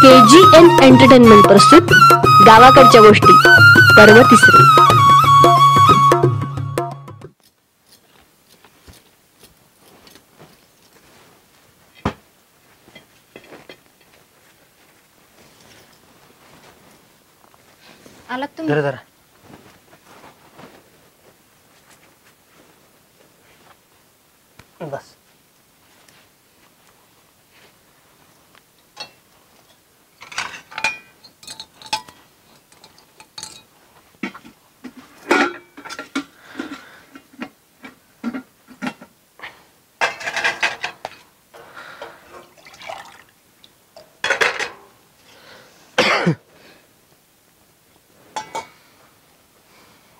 KGN entertainment प्रस्तुत गावाकडच्या गोष्टी पर्व 3. आलात तुम्ही? जरा बस.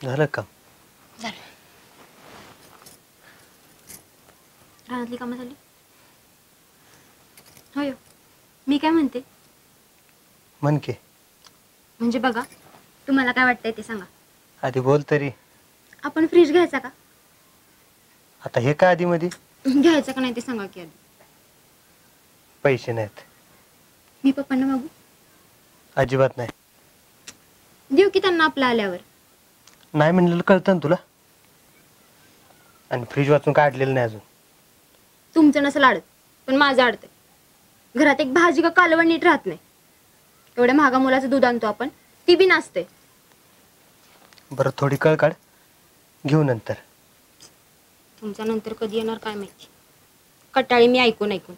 झालं का? झालं. रानातली कामं झाली? होय. मी काय म्हणते, म्हण की. म्हणजे बघा, तुम्हाला काय वाटतंय ते सांगा. आधी बोल तरी. आपण फ्रीज घ्यायचा का? आता हे काय आधी मध्ये? घ्यायचा का नाही ते सांगा की आधी. पैसे नाहीत. मी पप्पांना मागू? अजिबात नाही. देऊ की त्यांना आपलं आल्यावर. नाही म्हणलेलं कळतं ना तुला. आणि फ्रीज वाचून काढलेलं नाही अजून. तुमचं नसेल अडत, पण माझं अडतंय. घरात एक भाजी का कालवण नीट राहत नाही. एवढ्या महागा मुलाचं दूध आणतो आपण, ती बी नाचते. बरं थोडी कळ काढ, घेऊ नंतर. तुमच्या नंतर कधी येणार काय माहिती. कटाळी मी ऐकून ऐकून.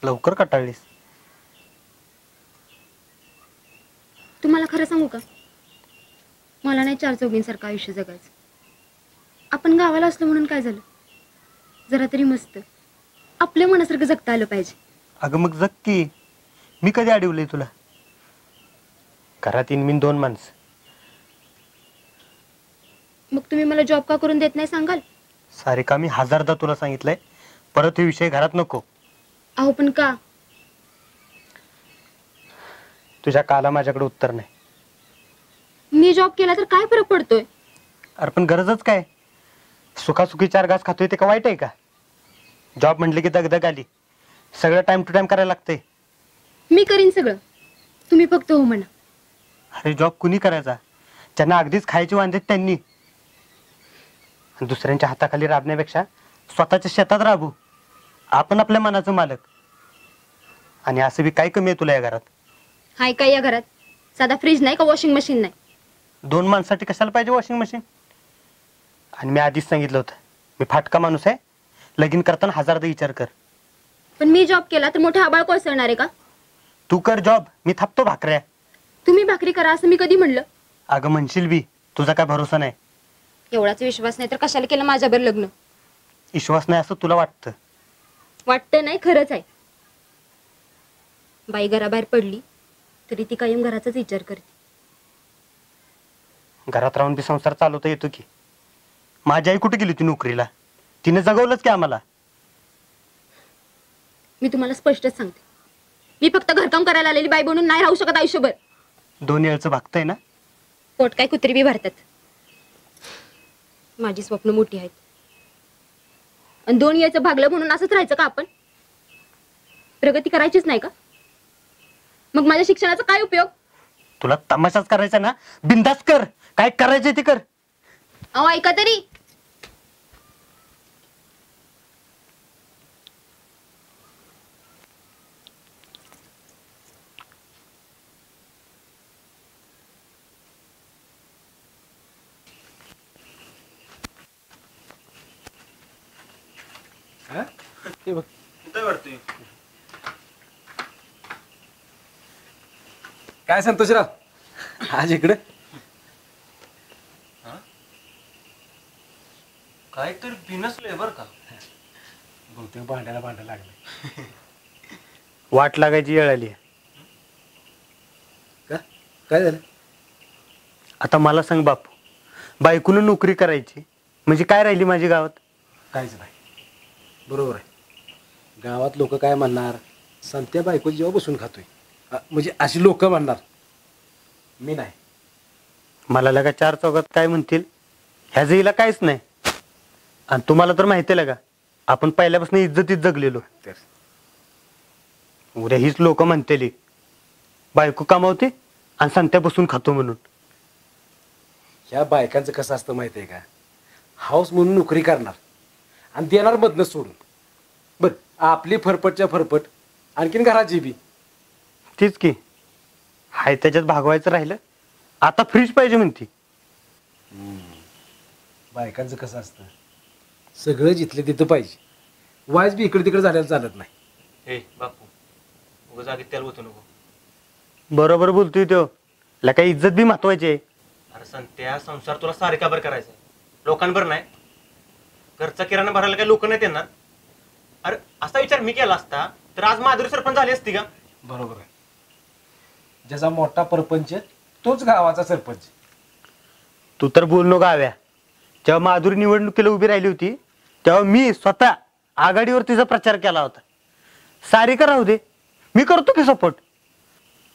लवकर कटाळलीस. तुम्हाला खरं सांगू का, मला नाही 4 चौघींसारखं आयुष्य जगायचं. आपण गावाला असलो म्हणून काय झालं, जरा तरी मस्त आपल्या मनासारखं जगता आलं पाहिजे. अगं मग जग की. मी कधी अडवलंय तुला? घरात 2 माणसं. मग तुम्ही मला जॉब का करून देत नाही सांगाल? सारिका, मी 1000दा तुला सांगितलंय, परत हे विषय घरात नको. अहो पण का? तुझ्या काला माझ्याकडे उत्तर नाही. मी जॉब केला तर काय फरक पडतोय? अरे पण गरजच काय? सुखासुखी 4 घास खातोय ते का वाईट आहे का? जॉब म्हटले की दगदग आली. सगळं टाइम टू टाइम करायला लागतंय. मी करीन सगळं, तुम्ही फक्त हो म्हणा. अरे जॉब कुणी करायचा? ज्यांना अगदीच खायची वांदेत त्यांनी. दुसऱ्यांच्या हाताखाली राबण्यापेक्षा स्वतःच्या शेतात राबू. आपण आपल्या मनाचं मालक. आणि असं बी काय कमी आहे तुला या घरात? हाय काय या घरात? साधा फ्रीज नाही का वॉशिंग मशीन नाही? 2 माणसासाठी कशाला पाहिजे वॉशिंग मशीन? आणि मी आधीच सांगितलं होतं, मी फाटका माणूस आहे. लगीन करताना 1000दा विचार कर. पण मी जॉब केला तर मोठा आबाळ कोसळणार आहे का? तू कर जॉब, मी थापतो भाकऱ्या. तुम्ही भाकरी करा असं मी कधी म्हणलं? अगं म्हणशील बी, तुझा काय भरोसा नाही. एवढाच विश्वास नाही तर कशाला केलं माझ्यावर लग्न? विश्वास नाही असं तुला वाटतं. वाटतं नाही, खरंच आहे. बाई घराबाहेर पडली तरी ती कायम घराचाच विचार करते. घरात राहून बी संसार चालवता येतो की. माझी आई कुठे गेली होती नोकरीला? तिने जगवलंच की आम्हाला. मी तुम्हाला स्पष्टच सांगते, मी फक्त घरकाम करायला आलेली बाई बनून नाही राहू शकत आयुष्यभर. 2 वेळचं भागतंय ना. पोट काय कुत्री बी भरतात. माझी स्वप्न मोठी आहेत आणि 2 याचं भागलं म्हणून असंच राहायचं का आपण? प्रगती करायचीच नाही का? मग माझ्या शिक्षणाचा काय उपयोग? तुला तमाशाच करायचा ना, बिंदास कर. काय करायचं ते कर. अहो ऐका तरी. काय संतोषराव आज इकडे? काय तर बिनसलंय बर का. बहुतेक भांडायला लागलं. वाट लागायची वेळ आली. का काय झालं? आता मला सांग बापू, बायकोनं नोकरी करायची म्हणजे काय राहिली माझी गावात? काहीच नाही. बरोबर आहे. गावात लोक काय म्हणणार? संत्या बायको जेव्हा बसून खातोय म्हणजे अशी लोक म्हणणार. मी नाही. मला लगा चार चौकात काय म्हणतील ह्याचं हिला काहीच नाही. आणि तुम्हाला तर माहिती आहे का, आपण पहिल्यापासून इज्जतीत जगलेलो. तर उद्या हीच लोक म्हणतेली बायको कमावते आणि संत्या बसून खातो म्हणून. ह्या बायकांचं कसं असतं माहिती आहे का? हाऊस म्हणून नोकरी करणार आणि देणार मधनं सोडून. बर आपली फरफटच्या फरफट आणखीन घराची बी. तीच की हाय त्याच्यात भागवायचं राहिलं. आता फ्रीज पाहिजे म्हणती. बायकांचं कसं असतं, सगळं जिथलं तिथं पाहिजे. वाईज बी इकडे तिकडे झालेलं चालत नाही. हे बापू उगाच आगीत त्याला होतो नको. बरोबर बोलतोय तो. ला काही इज्जत बी महत्वाची आहे. अरे संत्या, संसार तुला सारखा बरं करायचा आहे, लोकांवर नाही. घरचा किराणा भरायला काही लोक नाही येणार. अरे असा विचार मी केला असता तर आज माधुरी सरपंच झाली असती का? बरोबर आहे. ज्याचा मोठा परपंच तोच गावाचा सरपंच. तू तर बोल नको गाव्या. जेव्हा माधुरी निवडणुकीला उभी राहिली होती तेव्हा मी स्वतः आघाडीवर तिचा प्रचार केला होता. सारिका राहू दे, मी करतो की सपोर्ट.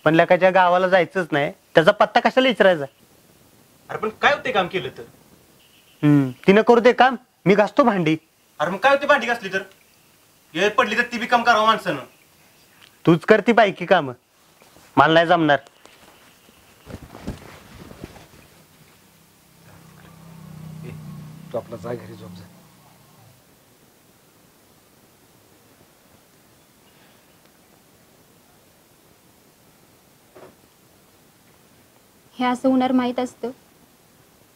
पण लेकाच्या गावाला जायचंच नाही, त्याचा पत्ता कशाला विचारायचा? अरे पण काय होते काम केलं तर? तिनं करू दे काम, मी घासतो भांडी. अरे मग काय होते भांडी घासली तर? येळ पडली तर ती बी काम करावं माणसानं. तूच करती बायकी काम, मला नाही जमणार. तू आपला जा घरी झोप जा. हे असं होणार माहीत असतं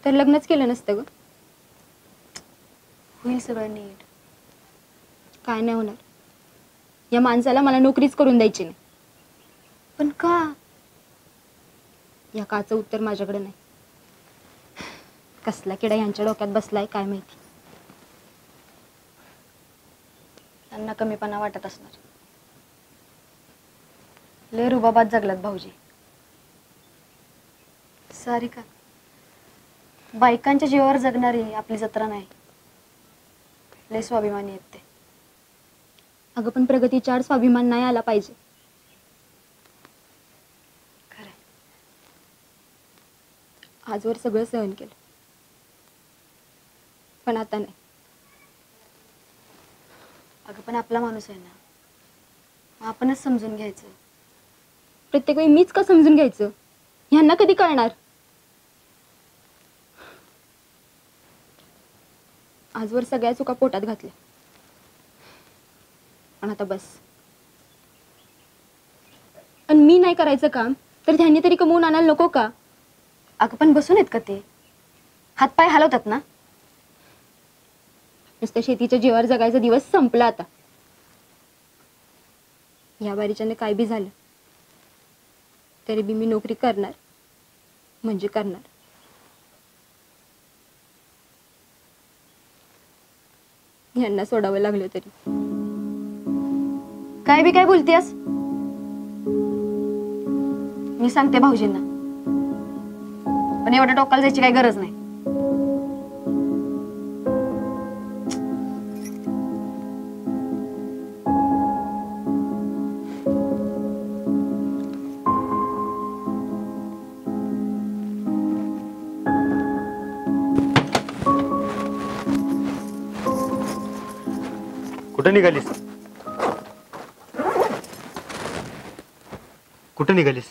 तर लग्नच केलं नसतं ग. होईल सगळं नीट. काय नाही होणार. या माणसाला मला नोकरीच करून द्यायची नाही. पण का? या काचं उत्तर माझ्याकडे नाही. कसला किडा यांच्या डोक्यात बसलाय काय माहिती. त्यांना कमीपणा वाटत असणार. लय रुबाबात जगलात भाऊजी. सारिका, बायकांच्या जीवावर जगणारी आपली जत्रा नाही. लय स्वाभिमानी आहेत ते. अगं पण प्रगतीच्या आड स्वाभिमान नाही आला पाहिजे. खरंय. आजवर सगळं सहन केलं पण आता नाही. अगं पण आपला माणूस आहे ना, मग आपणच समजून घ्यायचं. प्रत्येक वेळी मीच का समजून घ्यायचं? ह्यांना कधी कळणार? आजवर सगळ्या चुका पोटात घातल्या पण आता बस. आणि मी नाही करायचं काम तर त्यांनी तरी कमवून आणायला नको का? अगं पण बसून आहेत का ते? हातपाय हलवतात ना. नुसतं शेतीच्या जीवावर जगायचा दिवस संपला आता. या बारीच्याने काय बी झालं तरी बी मी नोकरी करणार म्हणजे करणार. यांना सोडावं लागलं तरी. काय बी काय बोलतेस? मी सांगते भाऊजींना, पण एवढ्या टोकाला जायची काही गरज नाही. कुठं निघालीस? कुठं निघालीस?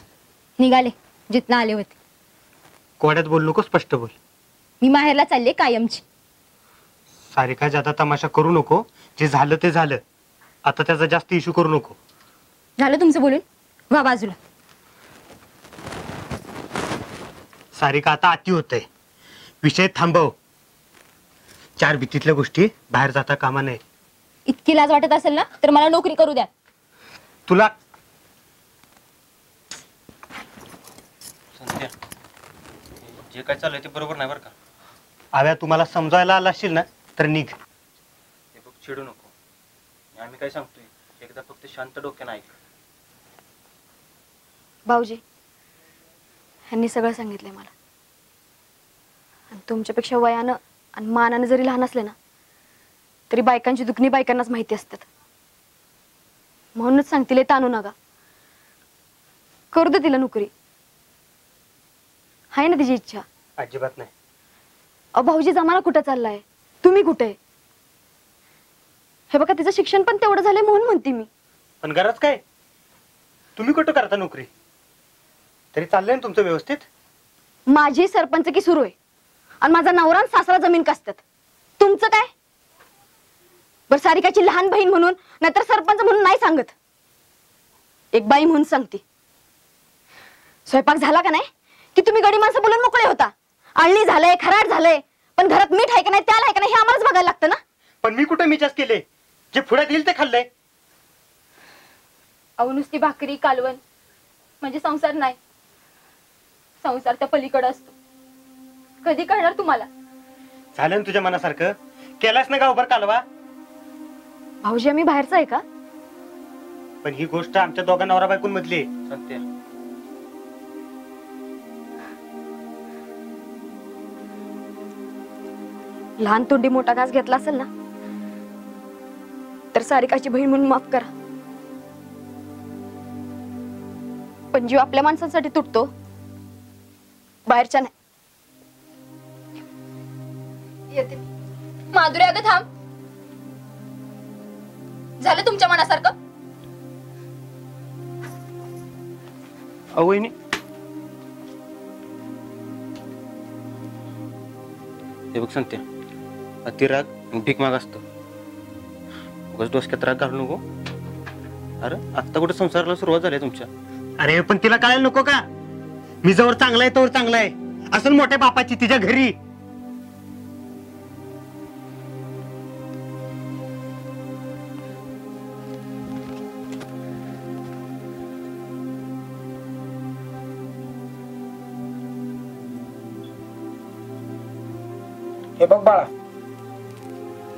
निघाले जिथनं आले होते. कोड्यात बोल नको, स्पष्ट बोल. मी माहेरला चालले कायमची. सारिका, जादा तमाशा करू नको. जे झालं ते झालं. आता त्याचा जास्त इश्यू करू नको. झालं तुमचं बोलून, वा बाजूला. सारिका, आता अति होतंय. विषय थांबव. चार भीतीतल्या गोष्टी बाहेर जाता कामा नये. इतकी लाज वाटत असेल ना तर मला नोकरी करू द्या. तुला संत्या, जे काय चाललंय ते बरोबर नाही बरं का. आव्या, तुम्हाला समजायला आला असशील ना तर निघ. हे बघ, चिडू नको. आम्ही काय सांगतोय एकदा फक्त शांत डोक्यानं ऐक. भाऊजी ह्यांनी सगळं सांगितलंय मला. आणि तुमच्यापेक्षा वयानं आणि मानानं जरी लहान असले ना तरी बायकांची दुखणी बायकांनाच माहिती असतात. म्हणूनच सांगतील ताणू नका. करू दे तिला नोकरी. आहे ना तिची इच्छा. अजिबात नाही. अहो भाऊजी जमाना कुठं चाललाय, तुम्ही कुठे? हे बघा तिचं शिक्षण पण तेवढं झालंय म्हणून म्हणते मी. पण गरज काय? तुम्ही कुठं करता नोकरी? तरी चाललंय ना तुमचं व्यवस्थित? माझी सरपंच की सुरू आहे आणि माझा नवरा आणि सासरा जमीन कसतात. तुमचं काय? बरं सारिकाची लहान बहीण म्हणून नाहीतर सरपंच म्हणून नाही सांगत, एक बाई म्हणून सांगते. स्वयंपाक झाला का नाही की तुम्ही गडी माणसं बोलून मोकळे होता. आळणी झालंय, खराट झालंय, पण घरात मीठ आहे का नाही, त्याला आहे का नाही हे आम्हालाच बघायला लागतं ना. पण मी कुठं मिजाज केले? जे पुढ्यात येईल ते खाल्लंय. अहो नुसती भाकरी कालवण म्हणजे संसार नाही. संसार त्या पलीकडे असतो. कधी कळणार तुम्हाला? झालं ना तुझ्या मनासारखं? केलास ना गावभर कालवा. भाऊजी आम्ही बाहेरचं आहे का? पण ही गोष्ट आमच्या दोघा नवरा बायकोंमधली आहे. संत्या लहान तोंडी मोठा घास घेतला असेल ना तर सारिकाची बहीण म्हणून माफ करा. पण जीव आपल्या माणसांसाठी तुटतो, बाहेरच्या नाही. येते माधुरी. अगं थांब. झालं तुमच्या मनासारखं? वहिनी हे बघ संत्या, अति राग भीक माग असतो. उगाच डोसक्यात राग घालू नको. अरे आत्ता कुठे संसाराला सुरुवात झाली तुमच्या? अरे पण तिला कळायला नको का? मी जवळ चांगला आहे तोवर चांगला आहे. असं मोठ्या बापाची तिच्या घरी. हे बघ बाळा,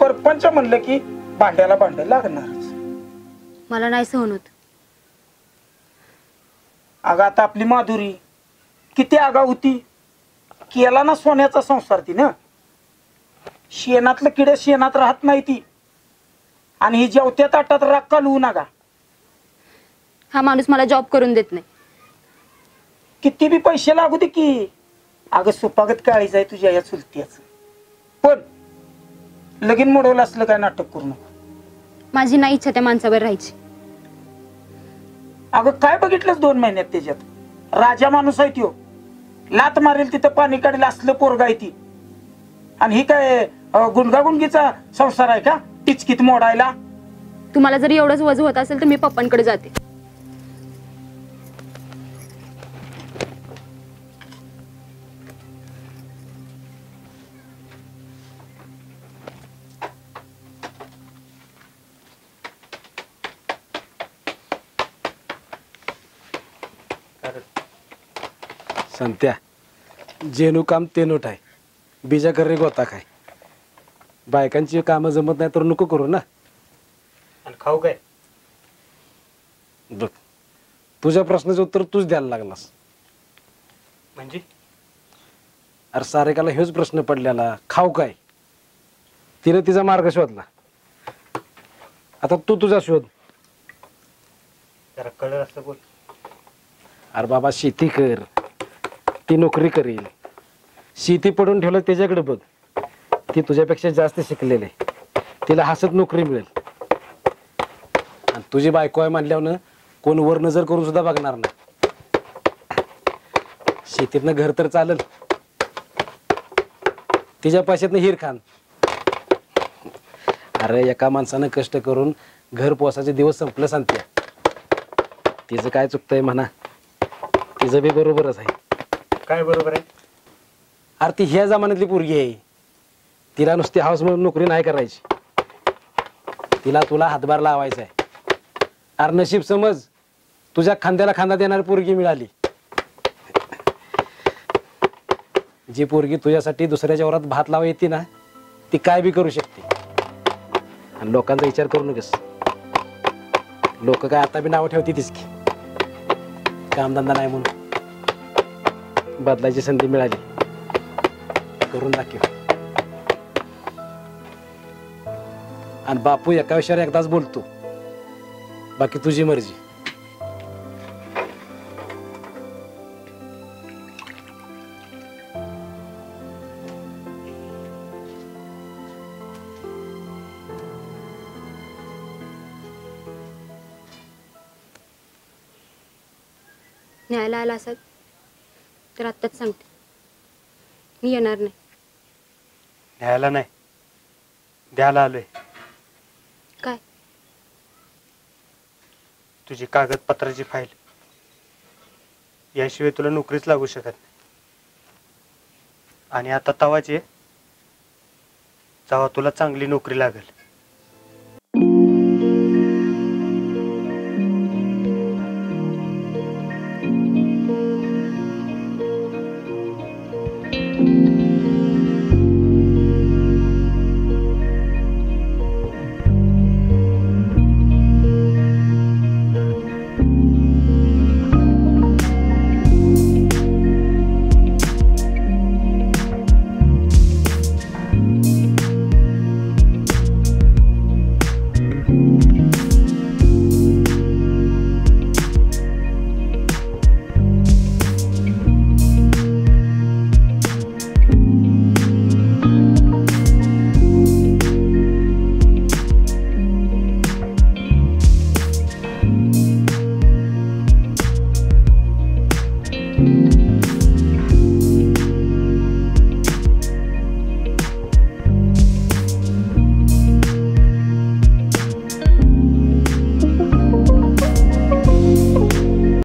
परपंच म्हणलं की भांड्याला भांड लागणारच. मला नाही सहन होत. अगं आता आपली माधुरी किती आगाऊ होती. केला ना सोन्याचा संसार ती ना. शेणातलं किडे शेणात राहत नाही ती. आणि ही जेवत्या ताटात राग कालवू नका. हा माणूस मला जॉब करून देत नाही. किती बी पैसे लागू दे की. अगं सुपागत काळीच आहे तुझ्या या चुलत्याच. पण लगीन मोडवलं असलं काय नाटक करू नको. माझी नाही इच्छा त्या माणसावर राहायची. अगं काय बघितलंच 2 महिन्यात त्याच्यात? राजा माणूस आहे त्यो. लात मारेल तिथं पाणी काढेल असलं पोरगा आहे ती. आणि ही काय गुंडगागुंडगीचा संसार आहे का टिचकीत मोडायला? तुम्हाला जर एवढंच वजू होत असेल तर मी पप्पांकडे जाते. संत्या, जेनू काम तेनूट आहे. बीजा कर रे गोता काय. बायकांची कामं जमत नाही तर नको करू ना. आणि खाऊ काय? बघ, तुझ्या प्रश्नाचं उत्तर तूच द्यायला लागलास. म्हणजे अरे सारिकाला हेच प्रश्न पडलेला, खाऊ काय. तिने तिचा मार्ग शोधला. आता तू तुझा शोध. जरा कळलं असं बोल. अरे बाबा शेती कर, ती नोकरी करेल. शेती पडून ठेवलं त्याच्याकडे बघ. ती तुझ्यापेक्षा जास्त शिकलेली आहे. तिला हसत नोकरी मिळेल. आणि तुझी बायको आहे म्हणल्यावर कोण वर नजर करून सुद्धा बघणार नाही. शेतीतनं घर तर चालेल, तिच्या पैशातनं हिर खान. अरे एका माणसानं कष्ट करून घर पोसाचे दिवस संपलं सांगते. तिचं काय चुकतंय म्हणा, तिचं बी बरोबरच आहे. काय बरोबर आहे? अरे ती ह्या जमान्यातली पोरगी आहे. तिला नुसती हाऊस म्हणून नोकरी नाही करायची. तिला तुला हातभार लावायचा आहे. अरे नशीब समज तुझ्या खांद्याला खांदा देणारी पोरगी मिळाली. जी पोरगी तुझ्यासाठी दुसऱ्याच्या वरात भात लावा येते ना, ती काय बी करू शकते. आणि लोकांचा विचार करू नकोस. लोक काय आता बी नावं ठेवते तीच की कामधंदा नाही म्हणून. बदलायची संधी मिळाली करून दाखव. आणि बापू एका विषयावर एकदाच बोलतो, बाकी तुझी मर्जी. न्यायला आला असाल तर आत्ताच सांगते, मी येणार नाही. न्यायला नाही, द्यायला आलोय. काय? तुझी कागदपत्राची फाईल. याशिवाय तुला नोकरीच लागू शकत नाही. आणि आता तवाच ये जेव्हा तुला चांगली नोकरी लागेल.